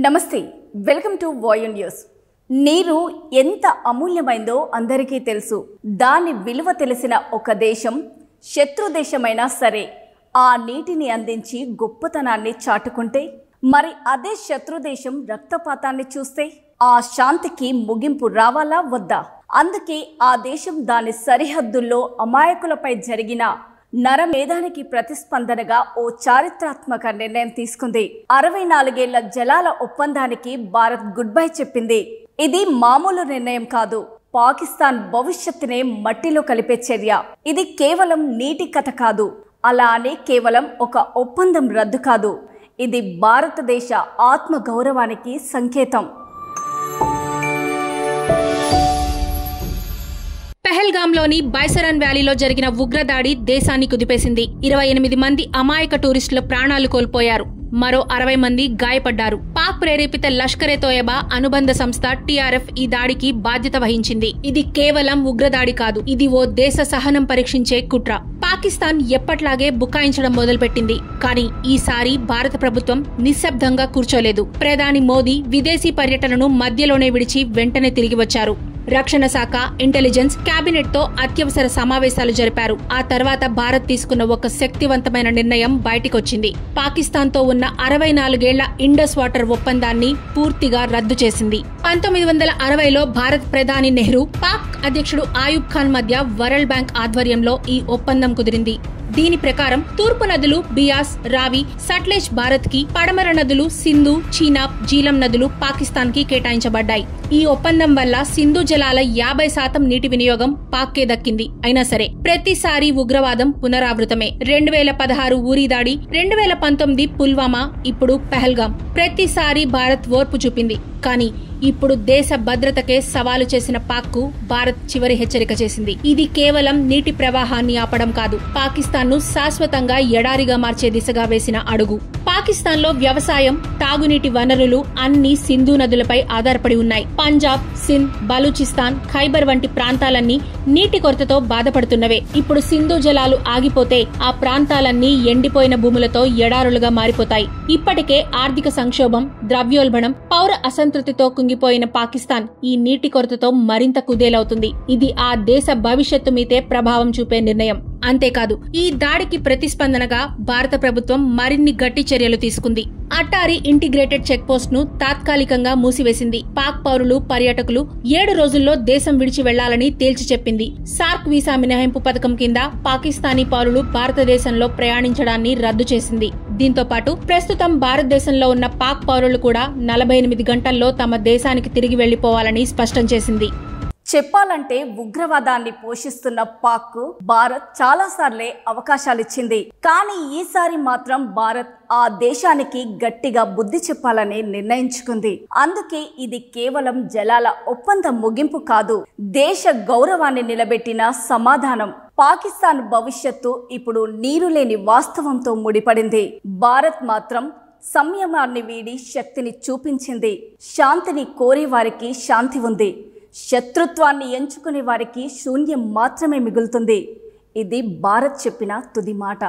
నమస్తే welcome to వాయు news. నీరు ఎంత అమూల్యమైందో అందరికీ తెలుసు. దాని విలువ తెలిసిన ఒక దేశం శత్రు దేశమైనా సరే ఆ నీటిని అందించి గొప్పతనాన్ని చాటుకుంటే, మరి అదే శత్రు దేశం రక్తపాతాన్ని చూస్తే ఆ శాంతికి ముగింపు రావాలా వద్దా? అందుకే ఆ దేశం దాని సరిహద్దుల్లో అమాయకులపై జరిగిన నరమేధానికి ప్రతిస్పందనగా ఓ చారిత్రాత్మక నిర్ణయం తీసుకుంది. 64 ఏళ్ల జలాల ఒప్పందానికి భారత్ గుడ్ బై చెప్పింది. ఇది మామూలు నిర్ణయం కాదు, పాకిస్తాన్ భవిష్యత్తునే మట్టిలో కలిపే చర్య. ఇది కేవలం నీటి కథ కాదు, అలా అని కేవలం ఒక ఒప్పందం రద్దు కాదు. ఇది భారతదేశ ఆత్మ గౌరవానికి సంకేతం. పెహల్గాంలోని బైసరన్ వ్యాలీలో జరిగిన ఉగ్రదాడి దేశాన్ని కుదిపేసింది. 28 మంది అమాయక టూరిస్టుల ప్రాణాలు కోల్పోయారు. మరో 60 మంది గాయపడ్డారు. పాక్ ప్రేరేపిత లష్కరే తోయబా అనుబంధ సంస్థ టీఆర్ఎఫ్ ఈ దాడికి బాధ్యత వహించింది. ఇది కేవలం ఉగ్రదాడి కాదు, ఇది ఓ దేశ సహనం పరీక్షించే కుట్ర. పాకిస్తాన్ ఎప్పట్లాగే బుకాయించడం మొదలుపెట్టింది. కానీ ఈసారి భారత ప్రభుత్వం నిశ్శబ్దంగా కూర్చోలేదు. ప్రధాని మోదీ విదేశీ పర్యటనను మధ్యలోనే విడిచి వెంటనే తిరిగి వచ్చారు. రక్షణ శాఖ, ఇంటెలిజెన్స్, కేబినెట్ తో అత్యవసర సమావేశాలు జరిపారు. ఆ తర్వాత భారత్ తీసుకున్న ఒక శక్తివంతమైన నిర్ణయం బయటికొచ్చింది. పాకిస్తాన్ తో ఉన్న 64 ఏళ్ల ఇండస్ వాటర్ ఒప్పందాన్ని పూర్తిగా రద్దు చేసింది. 1960లో భారత్ ప్రధాని నెహ్రూ, పాక్ అధ్యక్షుడు ఆయూబ్ ఖాన్ మధ్య వరల్డ్ బ్యాంక్ ఆధ్వర్యంలో ఈ ఒప్పందం కుదిరింది. దీని ప్రకారం తూర్పు నదులు బియాస్, రావి, సట్లెజ్ భారత్ కి, పడమర నదులు సింధు, చీనాబ్, జీలం నదులు పాకిస్తాన్ కి కేటాయించబడ్డాయి. ఈ ఒప్పందం వల్ల సింధు జలాల 50% నీటి వినియోగం పాక్కే దక్కింది. అయినా సరే ప్రతిసారి ఉగ్రవాదం పునరావృతమే. 2016 ఊరి దాడి, 2019 పుల్వామా, ఇప్పుడు పెహల్గాం. ప్రతిసారి భారత్ ఓర్పు చూపింది. కానీ ఇప్పుడు దేశ భద్రతకే సవాలు చేసిన పాక్ కు భారత్ చివరి హెచ్చరిక చేసింది. ఇది కేవలం నీటి ప్రవాహాన్ని ఆపడం కాదు, పాకిస్తాన్ ను శాశ్వతంగా ఎడారిగా మార్చే దిశగా వేసిన అడుగు. పాకిస్తాన్ లో వ్యవసాయం, తాగునీటి వనరులు అన్ని సింధు నదులపై ఆధారపడి ఉన్నాయి. పంజాబ్, సింధ్, బలూచిస్తాన్, ఖైబర్ వంటి ప్రాంతాలన్నీ నీటి కొరతతో బాధపడుతున్నవే. ఇప్పుడు సింధు జలాలు ఆగిపోతే ఆ ప్రాంతాలన్నీ ఎండిపోయిన భూములతో ఎడారులుగా మారిపోతాయి. ఇప్పటికే ఆర్థిక సంక్షోభం, ద్రవ్యోల్బణం, పౌర అసంతృప్తితో కుంగిపోయిన పాకిస్తాన్ ఈ నీటి కొరతతో మరింత కుదేలవుతుంది. ఇది ఆ దేశ భవిష్యత్తు మీదే ప్రభావం చూపే నిర్ణయం. అంతేకాదు, ఈ దాడికి ప్రతిస్పందనగా భారత ప్రభుత్వం మరిన్ని గట్టి చర్యలు తీసుకుంది. అటారీ ఇంటిగ్రేటెడ్ చెక్ పోస్ట్ ను తాత్కాలికంగా మూసివేసింది. పాక్ పౌరులు, పర్యాటకులు 7 రోజుల్లో దేశం విడిచి వెళ్లాలని తేల్చి చెప్పింది. సార్క్ వీసా మినహాయింపు పథకం కింద పాకిస్తానీ పౌరులు భారతదేశంలో ప్రయాణించడాన్ని రద్దు చేసింది. దీంతో పాటు ప్రస్తుతం భారతదేశంలో ఉన్న పాక్ పౌరులు కూడా 48 గంటల్లో తమ దేశానికి తిరిగి వెళ్లిపోవాలని స్పష్టం చేసింది. చెప్పాలంటే ఉగ్రవాదాన్ని పోషిస్తున్న పాక్ కు భారత్ చాలా సార్లే అవకాశాలిచ్చింది. కానీ ఈసారి మాత్రం భారత్ ఆ దేశానికి గట్టిగా బుద్ధి చెప్పాలని నిర్ణయించుకుంది. అందుకే ఇది కేవలం జలాల ఒప్పందం ముగింపు కాదు, దేశ గౌరవాన్ని నిలబెట్టిన సమాధానం. పాకిస్తాన్ భవిష్యత్తు ఇప్పుడు నీరు లేని వాస్తవంతో ముడిపడింది. భారత్ మాత్రం సంయమాన్ని వీడి శక్తిని చూపించింది. శాంతిని కోరే వారికి శాంతి ఉంది, శత్రుత్వాన్ని ఎంచుకునే వారికి శూన్యం మాత్రమే మిగులుతుంది. ఇది భారత్ చెప్పిన తుది మాట.